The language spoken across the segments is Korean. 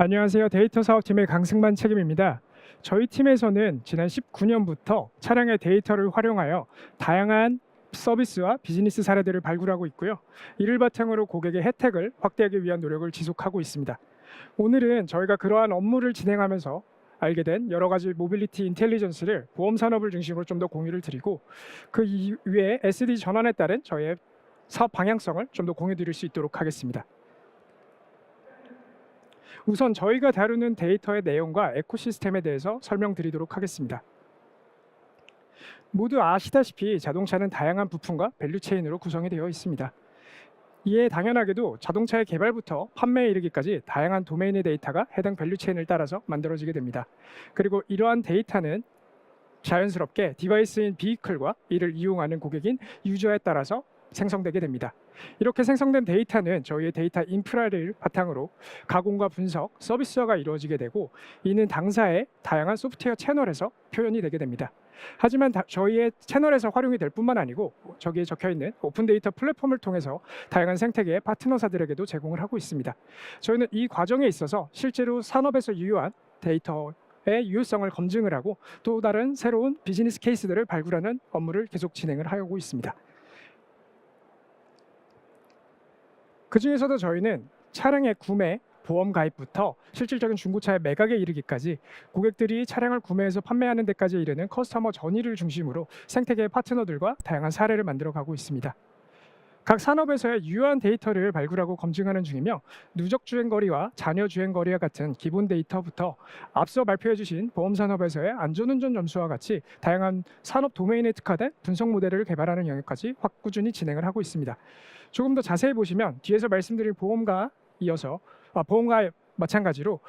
안녕하세요. 데이터 사업팀의 강승만 책임입니다. 저희 팀에서는 지난 19년부터 차량의 데이터를 활용하여 다양한 서비스와 비즈니스 사례들을 발굴하고 있고요. 이를 바탕으로 고객의 혜택을 확대하기 위한 노력을 지속하고 있습니다. 오늘은 저희가 그러한 업무를 진행하면서 알게 된 여러 가지 모빌리티 인텔리전스를 보험 산업을 중심으로 좀 더 공유를 드리고 그 이외에 SD 전환에 따른 저희의 사업 방향성을 좀 더 공유 드릴 수 있도록 하겠습니다. 우선 저희가 다루는 데이터의 내용과 에코시스템에 대해서 설명드리도록 하겠습니다. 모두 아시다시피 자동차는 다양한 부품과 밸류체인으로 구성이 되어 있습니다. 이에 당연하게도 자동차의 개발부터 판매에 이르기까지 다양한 도메인의 데이터가 해당 밸류체인을 따라서 만들어지게 됩니다. 그리고 이러한 데이터는 자연스럽게 디바이스인 비이클과 이를 이용하는 고객인 유저에 따라서 생성되게 됩니다. 이렇게 생성된 데이터는 저희의 데이터 인프라를 바탕으로 가공과 분석, 서비스화가 이루어지게 되고 이는 당사의 다양한 소프트웨어 채널에서 표현이 되게 됩니다. 하지만 저희의 채널에서 활용이 될 뿐만 아니고 저기에 적혀있는 오픈 데이터 플랫폼을 통해서 다양한 생태계의 파트너사들에게도 제공을 하고 있습니다. 저희는 이 과정에 있어서 실제로 산업에서 유효한 데이터의 유효성을 검증을 하고 또 다른 새로운 비즈니스 케이스들을 발굴하는 업무를 계속 진행을 하고 있습니다. 그 중에서도 저희는 차량의 구매, 보험 가입부터 실질적인 중고차의 매각에 이르기까지 고객들이 차량을 구매해서 판매하는 데까지 이르는 커스터머 전의를 중심으로 생태계의 파트너들과 다양한 사례를 만들어가고 있습니다. 각 산업에서의 유효한 데이터를 발굴하고 검증하는 중이며 누적 주행거리와 잔여 주행거리와 같은 기본 데이터부터 앞서 발표해 주신 보험산업에서의 안전운전 점수와 같이 다양한 산업 도메인에 특화된 분석 모델을 개발하는 영역까지 꾸준히 진행을 하고 있습니다. 조금 더 자세히 보시면 뒤에서 말씀드린 보험과 마찬가지로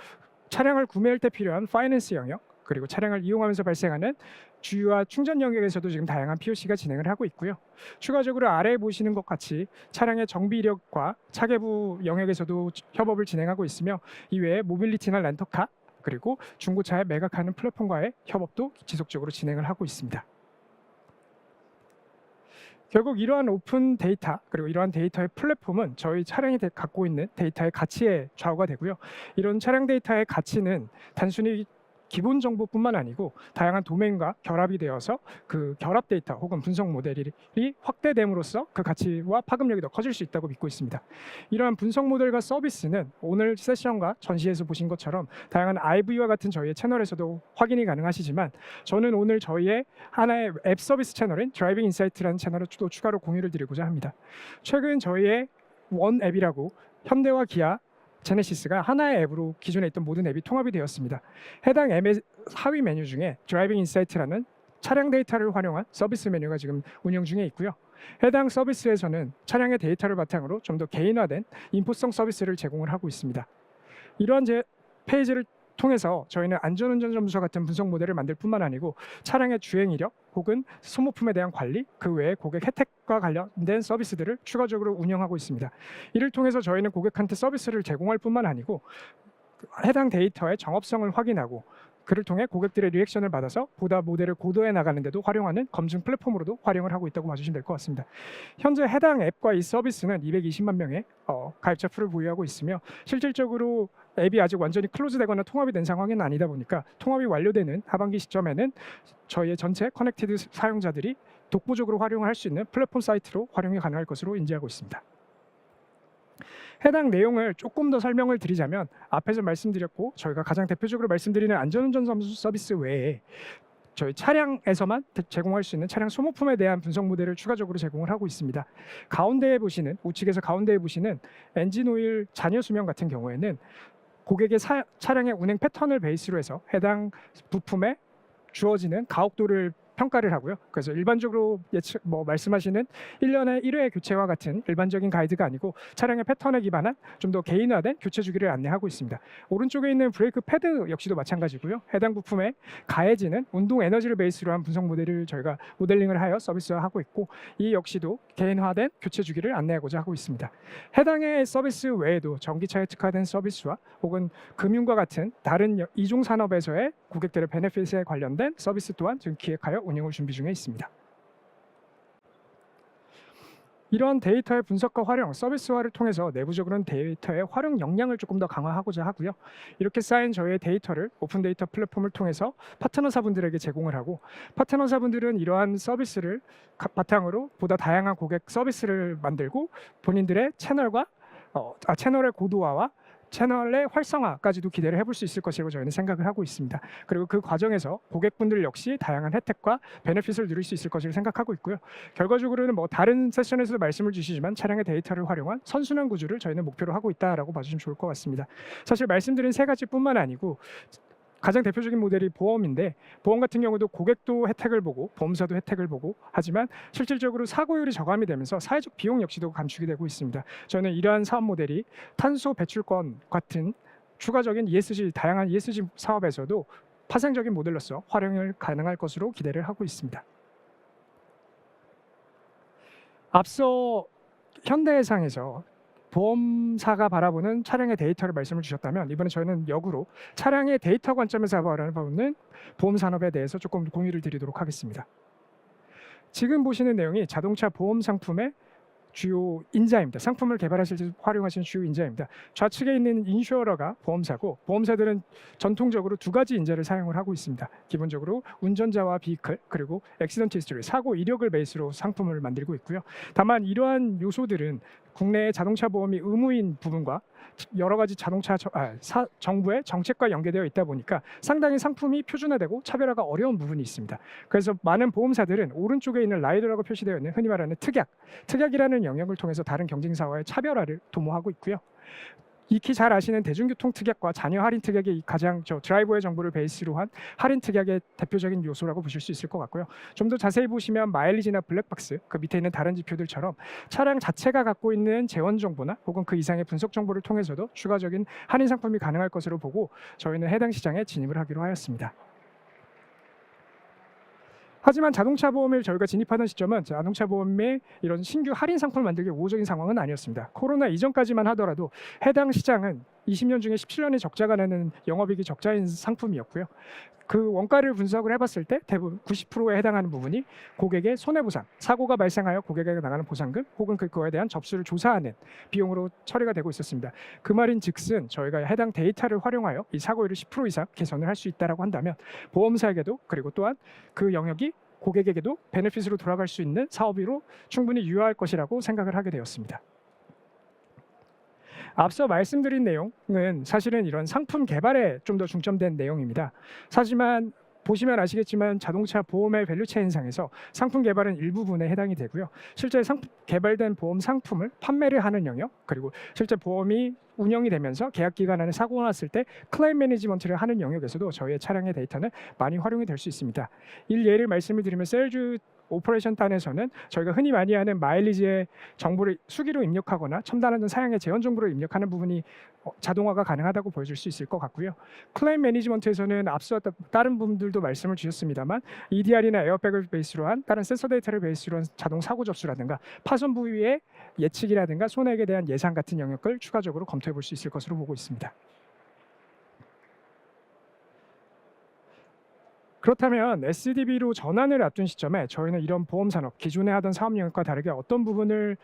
차량을 구매할 때 필요한 파이낸스 영역 그리고 차량을 이용하면서 발생하는 주유와 충전 영역에서도 지금 다양한 POC가 진행을 하고 있고요. 추가적으로 아래에 보시는 것 같이 차량의 정비 이력과 차계부 영역에서도 협업을 진행하고 있으며 이외에 모빌리티나 렌터카 그리고 중고차에 매각하는 플랫폼과의 협업도 지속적으로 진행을 하고 있습니다. 결국 이러한 오픈 데이터 그리고 이러한 데이터의 플랫폼은 저희 차량이 갖고 있는 데이터의 가치에 좌우가 되고요. 이런 차량 데이터의 가치는 단순히 기본 정보뿐만 아니고 다양한 도메인과 결합이 되어서 그 결합 데이터 혹은 분석 모델이 확대됨으로써 그 가치와 파급력이 더 커질 수 있다고 믿고 있습니다. 이러한 분석 모델과 서비스는 오늘 세션과 전시에서 보신 것처럼 다양한 IV와 같은 저희의 채널에서도 확인이 가능하시지만 저는 오늘 저희의 하나의 앱 서비스 채널인 드라이빙 인사이트라는 채널을 또 추가로 공유를 드리고자 합니다. 최근 저희의 원 앱이라고 현대와 기아 제네시스가 하나의 앱으로 기존에 있던 모든 앱이 통합이 되었습니다. 해당 앱의 하위 메뉴 중에 드라이빙 인사이트라는 차량 데이터를 활용한 서비스 메뉴가 지금 운영 중에 있고요. 해당 서비스에서는 차량의 데이터를 바탕으로 좀 더 개인화된 인포성 서비스를 제공을 하고 있습니다. 이러한 페이지를 통해서 저희는 안전운전 점수와 같은 분석 모델을 만들 뿐만 아니고 차량의 주행 이력 혹은 소모품에 대한 관리, 그 외에 고객 혜택과 관련된 서비스들을 추가적으로 운영하고 있습니다. 이를 통해서 저희는 고객한테 서비스를 제공할 뿐만 아니고 해당 데이터의 정확성을 확인하고 그를 통해 고객들의 리액션을 받아서 보다 모델을 고도해 나가는 데도 활용하는 검증 플랫폼으로도 활용을 하고 있다고 봐주시면 될 것 같습니다. 현재 해당 앱과 이 서비스는 220만 명의 가입자 풀을 보유하고 있으며 실질적으로 앱이 아직 완전히 클로즈되거나 통합이 된 상황은 아니다 보니까 통합이 완료되는 하반기 시점에는 저희의 전체 커넥티드 사용자들이 독보적으로 활용을 할 수 있는 플랫폼 사이트로 활용이 가능할 것으로 인지하고 있습니다. 해당 내용을 조금 더 설명을 드리자면 앞에서 말씀드렸고 저희가 가장 대표적으로 말씀드리는 안전운전 서비스 외에 저희 차량에서만 제공할 수 있는 차량 소모품에 대한 분석 모델을 추가적으로 제공을 하고 있습니다. 가운데에 보시는 우측에서 가운데에 보시는 엔진 오일 잔여 수명 같은 경우에는 고객의 차량의 운행 패턴을 베이스로 해서 해당 부품에 주어지는 가혹도를 평가를 하고요. 그래서 일반적으로 말씀하시는 1년에 1회 교체와 같은 일반적인 가이드가 아니고 차량의 패턴에 기반한 좀 더 개인화된 교체 주기를 안내하고 있습니다. 오른쪽에 있는 브레이크 패드 역시도 마찬가지고요. 해당 부품에 가해지는 운동 에너지를 베이스로 한 분석 모델을 저희가 모델링을 하여 서비스화하고 있고 이 역시도 개인화된 교체 주기를 안내하고자 하고 있습니다. 해당의 서비스 외에도 전기차에 특화된 서비스와 혹은 금융과 같은 다른 이종 산업에서의 고객들의 베네핏에 관련된 서비스 또한 지금 기획하여 운영을 준비 중에 있습니다. 이러한 데이터의 분석과 활용, 서비스화를 통해서 내부적으로는 데이터의 활용 역량을 조금 더 강화하고자 하고요. 이렇게 쌓인 저희의 데이터를 오픈 데이터 플랫폼을 통해서 파트너사분들에게 제공을 하고, 파트너사분들은 이러한 서비스를 바탕으로 보다 다양한 고객 서비스를 만들고 본인들의 채널의 고도화와 채널의 활성화까지도 기대를 해볼 수 있을 것이라고 저희는 생각을 하고 있습니다. 그리고 그 과정에서 고객분들 역시 다양한 혜택과 베네핏을 누릴 수 있을 것을 생각하고 있고요. 결과적으로는 뭐 다른 세션에서도 말씀을 주시지만 차량의 데이터를 활용한 선순환 구조를 저희는 목표로 하고 있다라고 봐주시면 좋을 것 같습니다. 사실 말씀드린 세 가지뿐만 아니고 가장 대표적인 모델이 보험인데, 보험 같은 경우도 고객도 혜택을 보고 보험사도 혜택을 보고 하지만 실질적으로 사고율이 저감이 되면서 사회적 비용 역시도 감축이 되고 있습니다. 저는 이러한 사업 모델이 탄소 배출권 같은 추가적인 다양한 ESG 사업에서도 파생적인 모델로서 활용을 가능할 것으로 기대를 하고 있습니다. 앞서 현대해상에서 보험사가 바라보는 차량의 데이터를 말씀을 주셨다면, 이번에 저희는 역으로 차량의 데이터 관점에서 바라보는 보험 산업에 대해서 조금 공유를 드리도록 하겠습니다. 지금 보시는 내용이 자동차 보험 상품의 주요 인자입니다. 상품을 개발하실 때 활용하시는 주요 인자입니다. 좌측에 있는 인슈어러가 보험사고, 보험사들은 전통적으로 두 가지 인자를 사용을 하고 있습니다. 기본적으로 운전자와 비클, 그리고 액시던트 히스토리, 사고 이력을 베이스로 상품을 만들고 있고요. 다만 이러한 요소들은 국내의 자동차 보험이 의무인 부분과 여러 가지 정부의 정책과 연계되어 있다 보니까 상당히 상품이 표준화되고 차별화가 어려운 부분이 있습니다. 그래서 많은 보험사들은 오른쪽에 있는 라이더라고 표시되어 있는 흔히 말하는 특약이라는 영역을 통해서 다른 경쟁사와의 차별화를 도모하고 있고요. 익히 잘 아시는 대중교통 특약과 자녀 할인 특약이 가장 드라이버의 정보를 베이스로 한 할인 특약의 대표적인 요소라고 보실 수 있을 것 같고요. 좀 더 자세히 보시면 마일리지나 블랙박스, 그 밑에 있는 다른 지표들처럼 차량 자체가 갖고 있는 재원 정보나 혹은 그 이상의 분석 정보를 통해서도 추가적인 할인 상품이 가능할 것으로 보고 저희는 해당 시장에 진입을 하기로 하였습니다. 하지만 자동차 보험을 저희가 진입하던 시점은 자동차 보험의 이런 신규 할인 상품을 만들기 우호적인 상황은 아니었습니다. 코로나 이전까지만 하더라도 해당 시장은 20년 중에 17년의 적자가 나는 영업이익이 적자인 상품이었고요. 그 원가를 분석을 해봤을 때 대부분 90%에 해당하는 부분이 고객의 손해보상, 사고가 발생하여 고객에게 나가는 보상금 혹은 그거에 대한 접수를 조사하는 비용으로 처리가 되고 있었습니다. 그 말인즉슨 저희가 해당 데이터를 활용하여 이 사고율을 10% 이상 개선을 할 수 있다라고 한다면 보험사에게도, 그리고 또한 그 영역이 고객에게도 베네핏으로 돌아갈 수 있는 사업으로 충분히 유효할 것이라고 생각을 하게 되었습니다. 앞서 말씀드린 내용은 사실은 이런 상품 개발에 좀 더 중점된 내용입니다. 하지만 보시면 아시겠지만 자동차 보험의 밸류체인상에서 상품 개발은 일부분에 해당이 되고요. 실제 개발된 보험 상품을 판매를 하는 영역, 그리고 실제 보험이 운영이 되면서 계약 기간 안에 사고가 났을 때 클레임 매니지먼트를 하는 영역에서도 저희의 차량의 데이터는 많이 활용이 될 수 있습니다. 예를 말씀을 드리면 셀주 오퍼레이션 단에서는 저희가 흔히 많이 하는 마일리지의 정보를 수기로 입력하거나 첨단한 사양의 재원 정보를 입력하는 부분이 자동화가 가능하다고 보여줄 수 있을 것 같고요. 클레임 매니지먼트에서는 앞서 다른 분들도 말씀을 주셨습니다만 EDR이나 에어백을 베이스로 한 다른 센서 데이터를 베이스로 한 자동 사고 접수라든가 파손 부위의 예측이라든가 손해에 대한 예상 같은 영역을 추가적으로 검토해 볼 수 있을 것으로 보고 있습니다. 그렇다면 SDB로 전환을 앞둔 시점에 저희는 이런 보험 산업, 기존에 하던 사업 영역과 다르게 어떤 부분을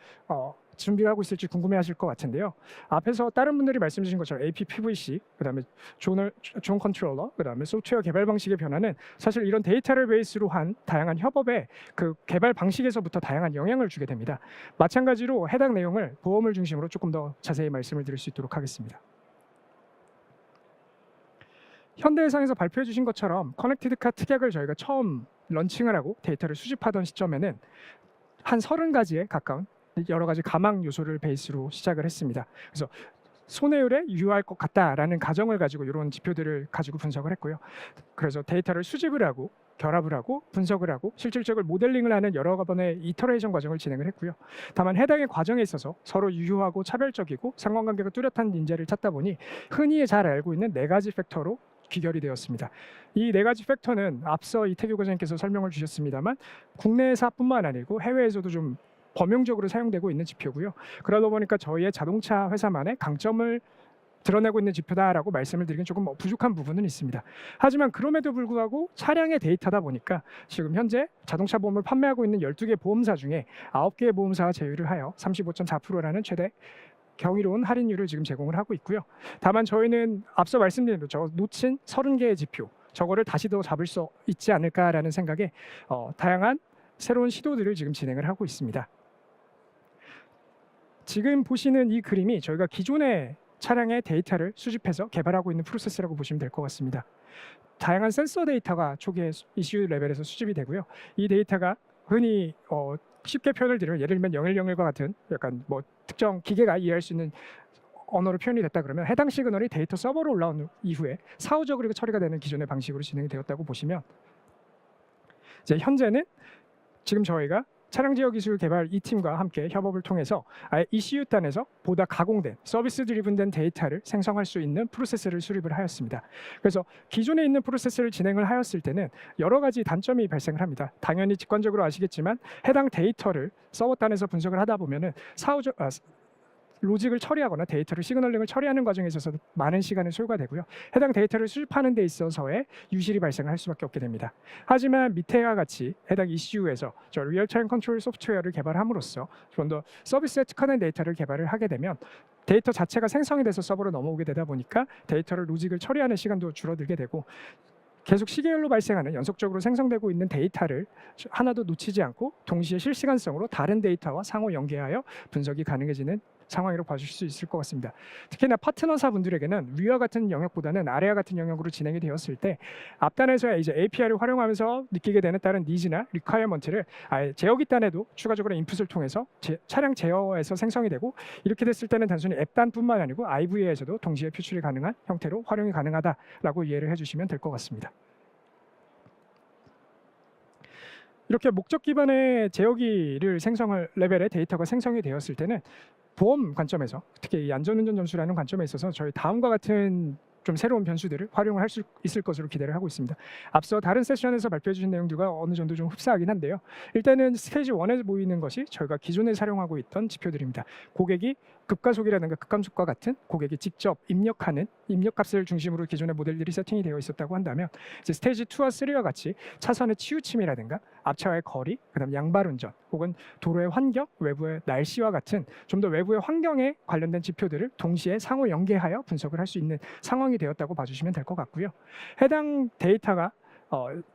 준비하고 있을지 궁금해하실 것 같은데요. 앞에서 다른 분들이 말씀 주신 것처럼 APPVC, 그다음에 존 컨트롤러, 그다음에 소프트웨어 개발 방식의 변화는 사실 이런 데이터를 베이스로 한 다양한 협업의 그 개발 방식에서부터 다양한 영향을 주게 됩니다. 마찬가지로 해당 내용을 보험을 중심으로 조금 더 자세히 말씀을 드릴 수 있도록 하겠습니다. 현대해상에서 발표해 주신 것처럼 커넥티드카 특약을 저희가 처음 런칭을 하고 데이터를 수집하던 시점에는 한 30가지에 가까운 여러 가지 가망 요소를 베이스로 시작을 했습니다. 그래서 손해율에 유효할 것 같다라는 가정을 가지고 이런 지표들을 가지고 분석을 했고요. 그래서 데이터를 수집을 하고 결합을 하고 분석을 하고 실질적으로 모델링을 하는 여러 번의 이터레이션 과정을 진행을 했고요. 다만 해당의 과정에 있어서 서로 유효하고 차별적이고 상관관계가 뚜렷한 인재를 찾다 보니 흔히 잘 알고 있는 4가지 팩터로 귀결이 되었습니다. 이 4가지 팩터는 앞서 이태규 과장님께서 설명을 주셨습니다만 국내사뿐만 아니고 해외에서도 좀 범용적으로 사용되고 있는 지표고요. 그러다 보니까 저희의 자동차 회사만의 강점을 드러내고 있는 지표다라고 말씀을 드리긴 조금 부족한 부분은 있습니다. 하지만 그럼에도 불구하고 차량의 데이터다 보니까 지금 현재 자동차 보험을 판매하고 있는 12개 보험사 중에 9개의 보험사와 제휴를 하여 35.4%라는 최대 경이로운 할인율을 지금 제공을 하고 있고요. 다만 저희는 앞서 말씀드린 대로 놓친 30개의 지표, 저거를 다시 더 잡을 수 있지 않을까라는 생각에 다양한 새로운 시도들을 지금 진행을 하고 있습니다. 지금 보시는 이 그림이 저희가 기존의 차량의 데이터를 수집해서 개발하고 있는 프로세스라고 보시면 될 것 같습니다. 다양한 센서 데이터가 초기에 이슈 레벨에서 수집이 되고요. 이 데이터가 흔히 쉽게 표현을 드리면 예를 들면 010과 같은 약간 뭐 특정 기계가 이해할 수 있는 언어로 표현이 됐다 그러면 해당 시그널이 데이터 서버로 올라온 이후에 사후적으로 처리가 되는 기존의 방식으로 진행이 되었다고 보시면 이제 현재는 지금 저희가 차량 제어 기술 개발 이 팀과 함께 협업을 통해서 아예 ECU단에서 보다 가공된 서비스 드리븐된 데이터를 생성할 수 있는 프로세스를 수립을 하였습니다. 그래서 기존에 있는 프로세스를 진행을 하였을 때는 여러 가지 단점이 발생을 합니다. 당연히 직관적으로 아시겠지만 해당 데이터를 서버단에서 분석을 하다 보면은 로직을 처리하거나 데이터를 시그널링을 처리하는 과정에 있어서 많은 시간이 소요가 되고요. 해당 데이터를 수집하는 데 있어서의 유실이 발생을 할 수밖에 없게 됩니다. 하지만 밑에와 같이 해당 ECU에서 저 리얼타임 컨트롤 소프트웨어를 개발함으로써 좀 더 서비스에 특화된 데이터를 개발을 하게 되면 데이터 자체가 생성이 돼서 서버로 넘어오게 되다 보니까 데이터를 로직을 처리하는 시간도 줄어들게 되고 계속 시계열로 발생하는 연속적으로 생성되고 있는 데이터를 하나도 놓치지 않고 동시에 실시간성으로 다른 데이터와 상호 연계하여 분석이 가능해지는 상황으로 봐주실 수 있을 것 같습니다. 특히나 파트너사 분들에게는 위와 같은 영역보다는 아래와 같은 영역으로 진행이 되었을 때 앞단에서의 이제 API를 활용하면서 느끼게 되는 다른 니즈나 리퀘어먼트를 아예 제어기 단에도 추가적으로 인풋을 통해서 차량 제어에서 생성이 되고 이렇게 됐을 때는 단순히 앱단뿐만 아니고 IVA에서도 동시에 표출이 가능한 형태로 활용이 가능하다라고 이해를 해주시면 될 것 같습니다. 이렇게 목적 기반의 제어기를 생성할 레벨의 데이터가 생성이 되었을 때는 보험 관점에서 특히 이 안전운전 점수라는 관점에 있어서 저희 다음과 같은 좀 새로운 변수들을 활용을 할 수 있을 것으로 기대를 하고 있습니다. 앞서 다른 세션에서 발표해 주신 내용들과 어느 정도 좀 흡사하긴 한데요. 일단은 스테이지 1에 보이는 것이 저희가 기존에 사용하고 있던 지표들입니다. 고객이 급가속이라든가 급감속과 같은 고객이 직접 입력하는 입력값을 중심으로 기존의 모델들이 세팅이 되어 있었다고 한다면 이제 스테이지 2와 3와 같이 차선의 치우침이라든가 앞차와의 거리, 그다음 양발운전 혹은 도로의 환경, 외부의 날씨와 같은 좀 더 외부의 환경에 관련된 지표들을 동시에 상호 연계하여 분석을 할 수 있는 상황이 되었다고 봐주시면 될 것 같고요. 해당 데이터가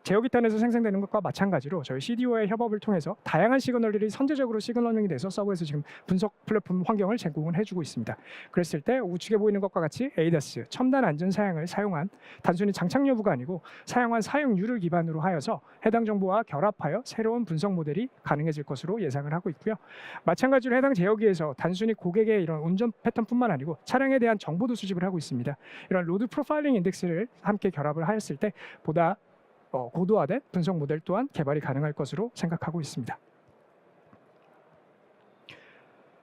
제어기단에서 생성되는 것과 마찬가지로 저희 CDO의 협업을 통해서 다양한 시그널들이 선제적으로 시그널링이 돼서 서버에서 지금 분석 플랫폼 환경을 제공을 해주고 있습니다. 그랬을 때 우측에 보이는 것과 같이 ADAS, 첨단 안전 사양을 사용한 단순히 장착 여부가 아니고 사용한 사용률을 기반으로 하여서 해당 정보와 결합하여 새로운 분석 모델이 가능해질 것으로 예상을 하고 있고요. 마찬가지로 해당 제어기에서 단순히 고객의 이런 운전 패턴뿐만 아니고 차량에 대한 정보도 수집을 하고 있습니다. 이런 로드 프로파일링 인덱스를 함께 결합을 하였을 때 보다 고도화된 분석 모델 또한 개발이 가능할 것으로 생각하고 있습니다.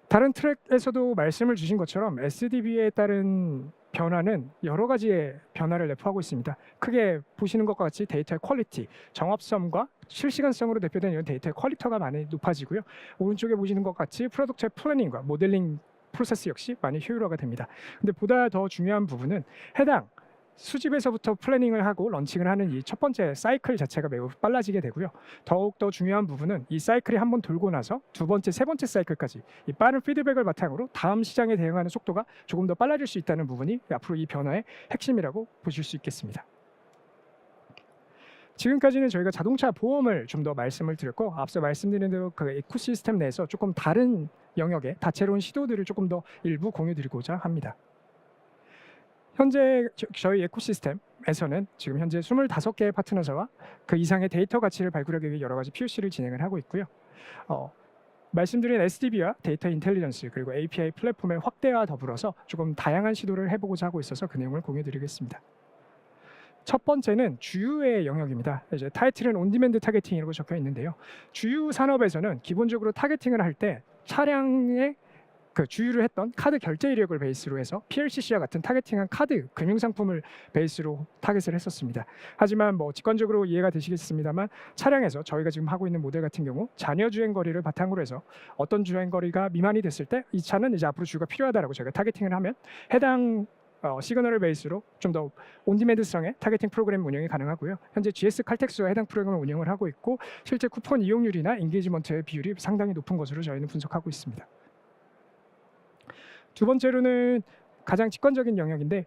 다른 트랙에서도 말씀을 주신 것처럼 SDB에 따른 변화는 여러 가지의 변화를 내포하고 있습니다. 크게 보시는 것과 같이 데이터의 퀄리티, 정확성과 실시간성으로 대표되는 이런 데이터의 퀄리티가 많이 높아지고요. 오른쪽에 보시는 것 같이 프로덕트의 플래닝과 모델링 프로세스 역시 많이 효율화가 됩니다. 근데 보다 더 중요한 부분은 해당 수집에서부터 플래닝을 하고 런칭을 하는 이 첫 번째 사이클 자체가 매우 빨라지게 되고요. 더욱더 중요한 부분은 이 사이클이 한번 돌고 나서 두 번째, 세 번째 사이클까지 이 빠른 피드백을 바탕으로 다음 시장에 대응하는 속도가 조금 더 빨라질 수 있다는 부분이 앞으로 이 변화의 핵심이라고 보실 수 있겠습니다. 지금까지는 저희가 자동차 보험을 좀 더 말씀을 드렸고 앞서 말씀드린 대로 그 에코시스템 내에서 조금 다른 영역의 다채로운 시도들을 조금 더 일부 공유드리고자 합니다. 현재 저희 에코시스템에서는 지금 현재 25개의 파트너사와 그 이상의 데이터 가치를 발굴하기 위해 여러 가지 POC를 진행을 하고 있고요. 말씀드린 SDB와 데이터 인텔리전스 그리고 API 플랫폼의 확대와 더불어서 조금 다양한 시도를 해보고자 하고 있어서 그 내용을 공유드리겠습니다. 첫 번째는 주유의 영역입니다. 이제 타이틀은 온디맨드 타겟팅이라고 적혀 있는데요. 주유 산업에서는 기본적으로 타겟팅을 할 때 차량의 그 주유를 했던 카드 결제 이력을 베이스로 해서 PLCC와 같은 타겟팅한 카드 금융상품을 베이스로 타겟을 했었습니다. 하지만 뭐 직관적으로 이해가 되시겠습니다만 차량에서 저희가 지금 하고 있는 모델 같은 경우 잔여 주행 거리를 바탕으로 해서 어떤 주행 거리가 미만이 됐을 때 이 차는 이제 앞으로 주유가 필요하다라고 저희가 타겟팅을 하면 해당 시그널을 베이스로 좀 더 온디맨드성의 타겟팅 프로그램 운영이 가능하고요. 현재 GS 칼텍스와 해당 프로그램을 운영을 하고 있고 실제 쿠폰 이용률이나 인게이지먼트의 비율이 상당히 높은 것으로 저희는 분석하고 있습니다. 두 번째로는 가장 직관적인 영역인데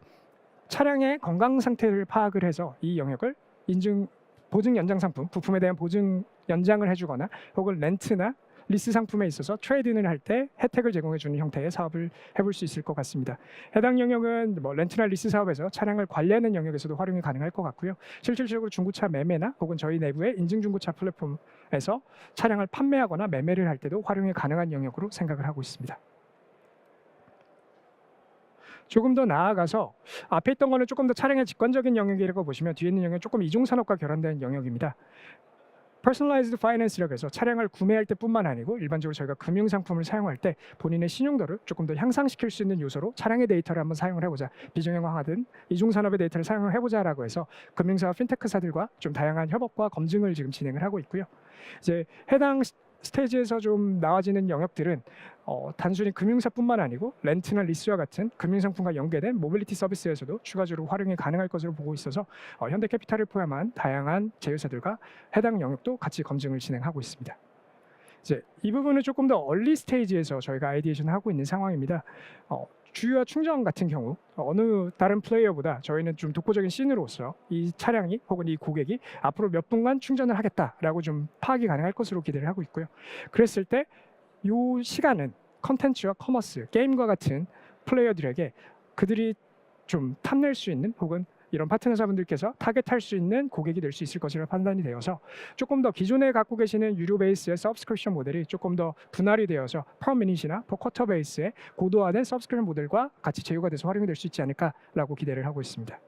차량의 건강 상태를 파악을 해서 이 영역을 보증 연장 상품, 부품에 대한 보증 연장을 해주거나 혹은 렌트나 리스 상품에 있어서 트레이드인을 할 때 혜택을 제공해주는 형태의 사업을 해볼 수 있을 것 같습니다. 해당 영역은 렌트나 리스 사업에서 차량을 관리하는 영역에서도 활용이 가능할 것 같고요. 실질적으로 중고차 매매나 혹은 저희 내부의 인증중고차 플랫폼에서 차량을 판매하거나 매매를 할 때도 활용이 가능한 영역으로 생각을 하고 있습니다. 조금 더 나아가서 앞에 있던 거는 조금 더 차량의 직관적인 영역이라고 보시면 뒤에 있는 영역은 조금 이중산업과 결합된 영역입니다. Personalized Finance라고 해서 차량을 구매할 때뿐만 아니고 일반적으로 저희가 금융상품을 사용할 때 본인의 신용도를 조금 더 향상시킬 수 있는 요소로 차량의 데이터를 한번 사용을 해보자. 비정형화하든 이중산업의 데이터를 사용을 해보자라고 해서 금융사와 핀테크사들과 좀 다양한 협업과 검증을 지금 진행을 하고 있고요. 이제 해당 스테이지에서 좀 나아지는 영역들은 단순히 금융사뿐만 아니고 렌트나 리스와 같은 금융상품과 연계된 모빌리티 서비스에서도 추가적으로 활용이 가능할 것으로 보고 있어서 현대캐피탈을 포함한 다양한 제휴사들과 해당 영역도 같이 검증을 진행하고 있습니다. 이제 이 부분은 조금 더 얼리 스테이지에서 저희가 아이디에이션을 하고 있는 상황입니다. 주유와 충전 같은 경우 어느 다른 플레이어보다 저희는 좀 독보적인 씬으로서 이 차량이 혹은 이 고객이 앞으로 몇 분간 충전을 하겠다라고 좀 파악이 가능할 것으로 기대를 하고 있고요. 그랬을 때 이 시간은 컨텐츠와 커머스, 게임과 같은 플레이어들에게 그들이 좀 탐낼 수 있는 혹은 이런 파트너사분들께서 타겟할 수 있는 고객이 될 수 있을 것이라 판단이 되어서 조금 더 기존에 갖고 계시는 유료 베이스의 서브스크립션 모델이 조금 더 분할이 되어서 퍼 미닛이나 퍼 쿼터 베이스의 고도화된 서브스크립션 모델과 같이 제휴가 돼서 활용이 될 수 있지 않을까라고 기대를 하고 있습니다.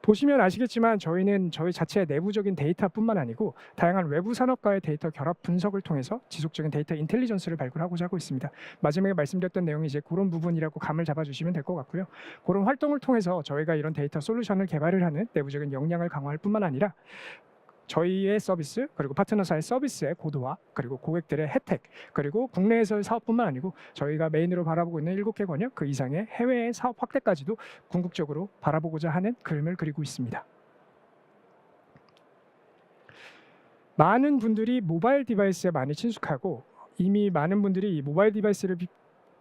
보시면 아시겠지만 저희는 저희 자체의 내부적인 데이터뿐만 아니고 다양한 외부 산업과의 데이터 결합 분석을 통해서 지속적인 데이터 인텔리전스를 발굴하고자 하고 있습니다. 마지막에 말씀드렸던 내용이 이제 그런 부분이라고 감을 잡아주시면 될 것 같고요. 그런 활동을 통해서 저희가 이런 데이터 솔루션을 개발을 하는 내부적인 역량을 강화할 뿐만 아니라 저희의 서비스 그리고 파트너사의 서비스의 고도화 그리고 고객들의 혜택 그리고 국내에서의 사업뿐만 아니고 저희가 메인으로 바라보고 있는 7개 권역 그 이상의 해외의 사업 확대까지도 궁극적으로 바라보고자 하는 그림을 그리고 있습니다. 많은 분들이 모바일 디바이스에 많이 친숙하고 이미 많은 분들이 이 모바일 디바이스를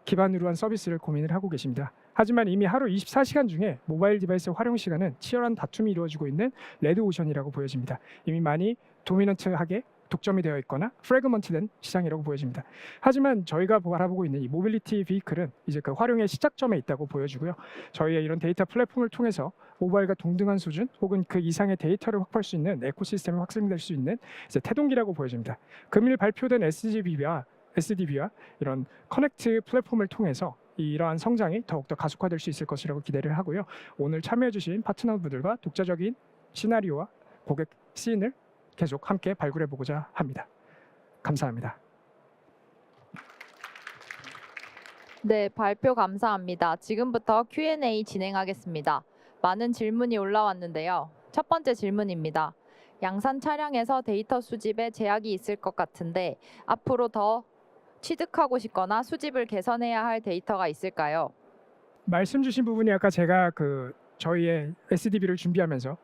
기반으로 한 서비스를 고민을 하고 계십니다. 하지만 이미 하루 24시간 중에 모바일 디바이스 활용 시간은 치열한 다툼이 이루어지고 있는 레드오션이라고 보여집니다. 이미 많이 도미넌트하게 독점이 되어 있거나 프래그먼트된 시장이라고 보여집니다. 하지만 저희가 바라보고 있는 이 모빌리티 비클은 이제 그 활용의 시작점에 있다고 보여지고요. 저희의 이런 데이터 플랫폼을 통해서 모바일과 동등한 수준 혹은 그 이상의 데이터를 확보할 수 있는 에코시스템이 확산될 수 있는 이제 태동기라고 보여집니다. 금일 발표된 SDB와 이런 커넥트 플랫폼을 통해서 이러한 성장이 더욱더 가속화될 수 있을 것이라고 기대를 하고요. 오늘 참여해주신 파트너분들과 독자적인 시나리오와 고객 씬을 계속 함께 발굴해보고자 합니다. 감사합니다. 네, 발표 감사합니다. 지금부터 Q&A 진행하겠습니다. 많은 질문이 올라왔는데요. 첫 번째 질문입니다. 양산 차량에서 데이터 수집에 제약이 있을 것 같은데 앞으로 더 취득하고 싶거나 수집을 개선해야 할 데이터가 있을까요? 말씀 주신 부분이 아까 제가 저희의 SDB를 준비하면서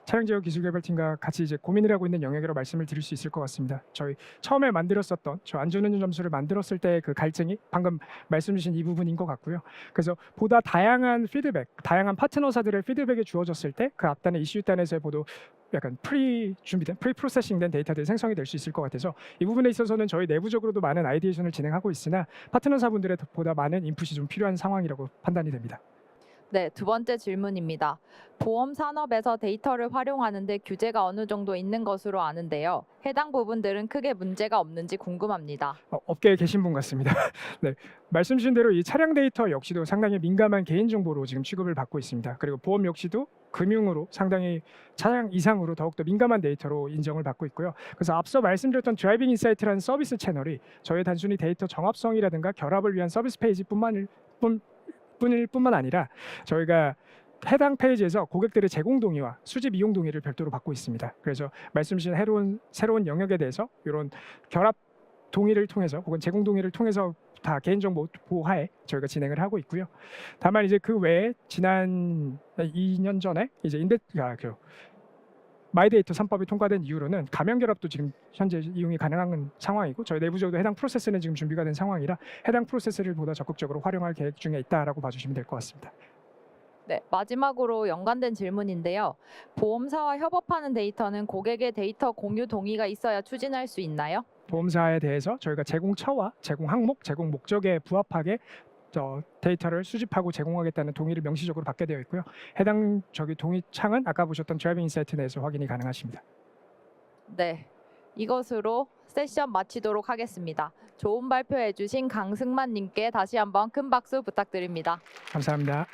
차량 제어 기술 개발팀과 같이 이제 고민을 하고 있는 영역으로 말씀을 드릴 수 있을 것 같습니다. 저희 처음에 만들었었던 저 안전운전 점수를 만들었을 때 그 갈증이 방금 말씀 주신 이 부분인 것 같고요. 그래서 보다 다양한 피드백, 다양한 파트너사들의 피드백이 주어졌을 때 그 앞단의 이슈단에서의 보도 약간 준비된 프로세싱된 데이터들이 생성이 될 수 있을 것 같아서 이 부분에 있어서는 저희 내부적으로도 많은 아이디에이션을 진행하고 있으나 파트너사분들의 보다 많은 인풋이 좀 필요한 상황이라고 판단이 됩니다. 네, 두 번째 질문입니다. 보험 산업에서 데이터를 활용하는데 규제가 어느 정도 있는 것으로 아는데요. 해당 부분들은 크게 문제가 없는지 궁금합니다. 업계에 계신 분 같습니다. 네, 말씀 주신 대로 이 차량 데이터 역시도 상당히 민감한 개인정보로 지금 취급을 받고 있습니다. 그리고 보험 역시도 금융으로 상당히 차량 이상으로 더욱더 민감한 데이터로 인정을 받고 있고요. 그래서 앞서 말씀드렸던 드라이빙 인사이트라는 서비스 채널이 저희 단순히 데이터 정합성이라든가 결합을 위한 서비스 페이지뿐만 아니라 저희가 해당 페이지에서 고객들의 제공 동의와 수집 이용 동의를 별도로 받고 있습니다. 그래서 말씀 주신 새로운 영역에 대해서 이런 결합 동의를 통해서 혹은 제공 동의를 통해서 다 개인정보 보호하에 저희가 진행을 하고 있고요. 다만 이제 그 외에 지난 2년 전에 이제 마이데이터 3법이 통과된 이후로는 가명 결합도 지금 현재 이용이 가능한 상황이고 저희 내부적으로 해당 프로세스는 지금 준비가 된 상황이라 해당 프로세스를 보다 적극적으로 활용할 계획 중에 있다라고 봐주시면 될 것 같습니다. 네, 마지막으로 연관된 질문인데요. 보험사와 협업하는 데이터는 고객의 데이터 공유 동의가 있어야 추진할 수 있나요? 보험사에 대해서 저희가 제공처와 제공 항목, 제공 목적에 부합하게 데이터를 수집하고 제공하겠다는 동의를 명시적으로 받게 되어 있고요. 해당 동의 창은 아까 보셨던 드라이빙 인사이트 내에서 확인이 가능하십니다. 네, 이것으로 세션 마치도록 하겠습니다. 좋은 발표해 주신 강승만 님께 다시 한번 큰 박수 부탁드립니다. 감사합니다.